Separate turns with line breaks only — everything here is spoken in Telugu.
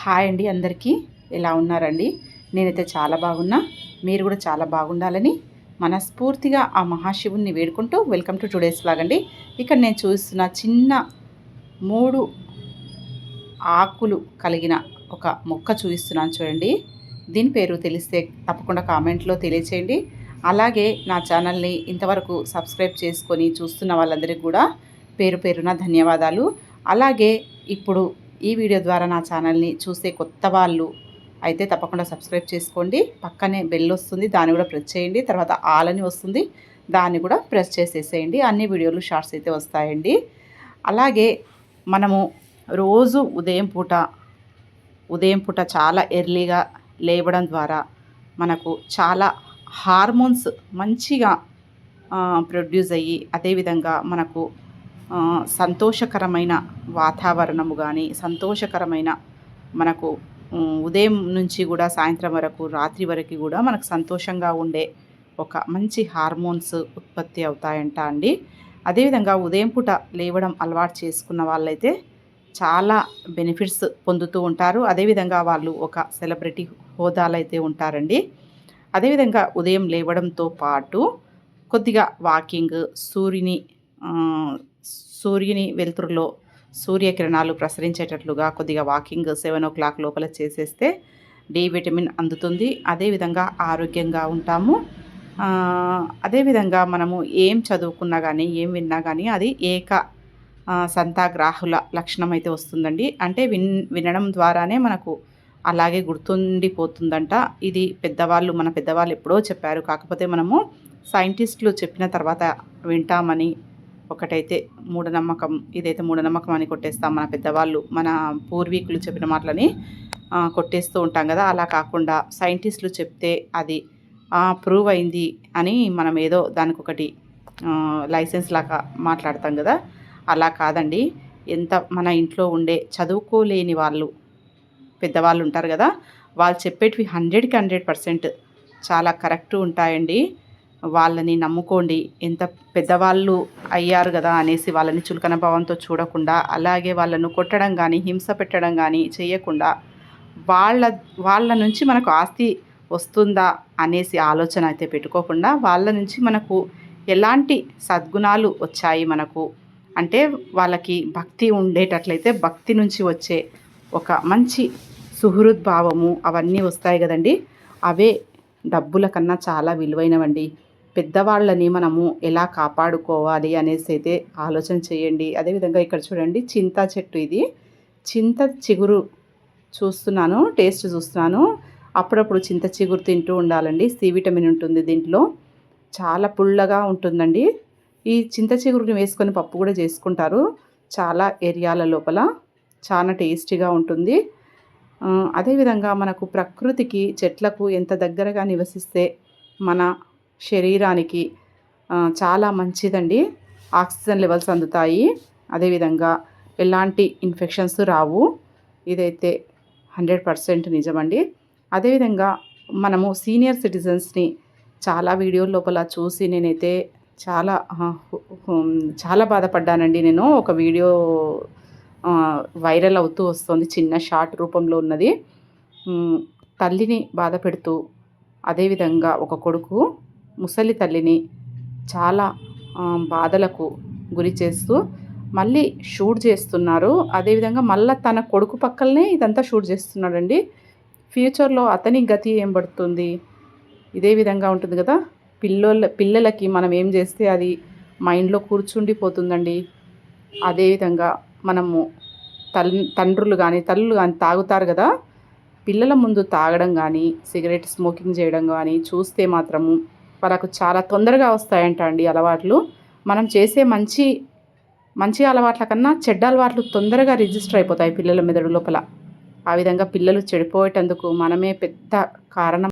హాయ్ అండి, అందరికీ ఎలా ఉన్నారండి? నేనైతే చాలా బాగున్నా. మీరు కూడా చాలా బాగుండాలని మనస్ఫూర్తిగా ఆ మహాశివుణ్ణి వేడుకుంటూ వెల్కమ్ టు టుడేస్ వ్లాగ్ అండి. ఇక్కడ నేను చూస్తున్న చిన్న 3 ఆకులు కలిగిన ఒక మొక్క చూపిస్తున్నాను చూడండి. దీని పేరు తెలిస్తే తప్పకుండా కామెంట్లో తెలియచేయండి. అలాగే నా ఛానల్ని ఇంతవరకు సబ్స్క్రైబ్ చేసుకొని చూస్తున్న వాళ్ళందరికీ కూడా పేరు పేరున ధన్యవాదాలు. అలాగే ఇప్పుడు ఈ వీడియో ద్వారా నా ఛానల్ని చూసే కొత్త వాళ్ళు అయితే తప్పకుండా సబ్స్క్రైబ్ చేసుకోండి. పక్కనే బెల్ వస్తుంది, దాన్ని కూడా ప్రెస్ చేయండి. తర్వాత ఆల్ అని వస్తుంది, దాన్ని కూడా ప్రెస్ చేసేసేయండి. అన్ని వీడియోలు షార్ట్స్ అయితే వస్తాయండి. అలాగే మనము రోజు ఉదయం పూట చాలా ఎర్లీగా లేవడం ద్వారా మనకు చాలా హార్మోన్స్ మంచిగా ప్రొడ్యూస్ అయ్యి, అదేవిధంగా మనకు సంతోషకరమైన వాతావరణము కానీ, సంతోషకరమైన మనకు ఉదయం నుంచి కూడా సాయంత్రం వరకు, రాత్రి వరకు కూడా మనకు సంతోషంగా ఉండే ఒక మంచి హార్మోన్స్ ఉత్పత్తి అవుతాయంట అండి. అదేవిధంగా ఉదయం పూట లేవడం అలవాటు చేసుకున్న వాళ్ళైతే చాలా బెనిఫిట్స్ పొందుతూ ఉంటారు. అదేవిధంగా వాళ్ళు ఒక సెలబ్రిటీ హోదాలో అయితే ఉంటారండి. అదేవిధంగా ఉదయం లేవడంతో పాటు కొద్దిగా వాకింగ్, సూర్యుని వెలుతురులో సూర్యకిరణాలు ప్రసరించేటట్లుగా కొద్దిగా వాకింగ్ 7 o'clock లోపల చేసేస్తే డి విటమిన్ అందుతుంది. అదేవిధంగా ఆరోగ్యంగా ఉంటాము. అదేవిధంగా మనము ఏం చదువుకున్నా కానీ, ఏం విన్నా కానీ అది సంతాగ్రాహుల లక్షణం అయితే వస్తుందండి. అంటే వినడం ద్వారానే మనకు అలాగే గుర్తుండిపోతుందంట. ఇది మన పెద్దవాళ్ళు ఎప్పుడో చెప్పారు. కాకపోతే మనము సైంటిస్టులు చెప్పిన తర్వాత వింటామని ఒకటైతే మూఢనమ్మకం, ఇదైతే మూఢనమ్మకం అని కొట్టేస్తాం. మన పెద్దవాళ్ళు, మన పూర్వీకులు చెప్పిన మాటలని కొట్టేస్తూ ఉంటాం కదా. అలా కాకుండా సైంటిస్టులు చెప్తే అది ప్రూవ్ అయింది అని మనం ఏదో దానికి ఒకటి లైసెన్స్ లాగా మాట్లాడతాం కదా. అలా కాదండి. మన ఇంట్లో ఉండే చదువుకోలేని పెద్దవాళ్ళు ఉంటారు కదా, వాళ్ళు చెప్పేటివి 100కి 100% చాలా కరెక్ట్ ఉంటాయండి. వాళ్ళని నమ్ముకోండి. ఎంత పెద్దవాళ్ళు అయ్యారు కదా అనేసి వాళ్ళని చులకన భావంతో చూడకుండా, అలాగే వాళ్ళను కొట్టడం కానీ, హింస పెట్టడం కానీ చేయకుండా, వాళ్ళ నుంచి మనకు ఆస్తి వస్తుందా అనేసి ఆలోచన అయితే పెట్టుకోకుండా, వాళ్ళ నుంచి మనకు ఎలాంటి సద్గుణాలు వచ్చాయి మనకు అంటే, వాళ్ళకి భక్తి ఉండేటట్లయితే భక్తి నుంచి వచ్చే ఒక మంచి సుహృద్భావము అవన్నీ వస్తాయి కదండి. అవే డబ్బుల కన్నా చాలా విలువైనవండి. పెద్దవాళ్ళని మనము ఎలా కాపాడుకోవాలి అనేసి అయితే ఆలోచన చేయండి. అదేవిధంగా ఇక్కడ చూడండి, చింత చెట్టు. ఇది చింత చిగురు టేస్ట్ చూస్తున్నాను. అప్పుడప్పుడు చింత చిగురు తింటూ ఉండాలండి. సి విటమిన్ ఉంటుంది దీంట్లో. చాలా పుల్లగా ఉంటుందండి. ఈ చింత చిగురుని వేసుకొని పప్పు కూడా చేసుకుంటారు చాలా ఏరియాల లోపల. చాలా టేస్టీగా ఉంటుంది. అదేవిధంగా మనకు ప్రకృతికి, చెట్లకు ఎంత దగ్గరగా నివసిస్తే మన శరీరానికి చాలా మంచిదండి. ఆక్సిజన్ లెవెల్స్ అందుతాయి. అదేవిధంగా ఎలాంటి ఇన్ఫెక్షన్స్ రావు. ఇదైతే 100% నిజమండి. అదేవిధంగా మనము సీనియర్ సిటిజన్స్ని చాలా వీడియోల లోపల చూసి నేనైతే చాలా బాధపడ్డానండి. నేను ఒక వీడియో వైరల్ అవుతూ వస్తుంది, చిన్న షార్ట్ రూపంలో ఉన్నది. తల్లిని బాధ పెడుతూ, అదేవిధంగా ఒక కొడుకు ముసలి తల్లిని చాలా బాధలకు గురి చేస్తూ మళ్ళీ షూట్ చేస్తున్నారు. అదేవిధంగా మళ్ళీ తన కొడుకు పక్కనే ఇదంతా షూట్ చేస్తున్నాడండి. ఫ్యూచర్లో అతని గతి ఏం పడుతుంది? ఇదే విధంగా ఉంటుంది కదా. పిల్లలకి మనం ఏం చేస్తే అది మైండ్లో కూర్చుండిపోతుందండి. అదేవిధంగా మనము తండ్రులు కానీ, తల్లులు కానీ తాగుతారు కదా, పిల్లల ముందు తాగడం కానీ, సిగరెట్ స్మోకింగ్ చేయడం కానీ చూస్తే మాత్రము వాళ్ళకు చాలా తొందరగా వస్తాయంట అండి అలవాట్లు. మనం చేసే మంచి అలవాట్ల కన్నా చెడ్డ అలవాట్లు తొందరగా రిజిస్టర్ అయిపోతాయి పిల్లల మెదడు లోపల. ఆ విధంగా పిల్లలు చెడిపోయేటందుకు మనమే పెద్ద కారణం.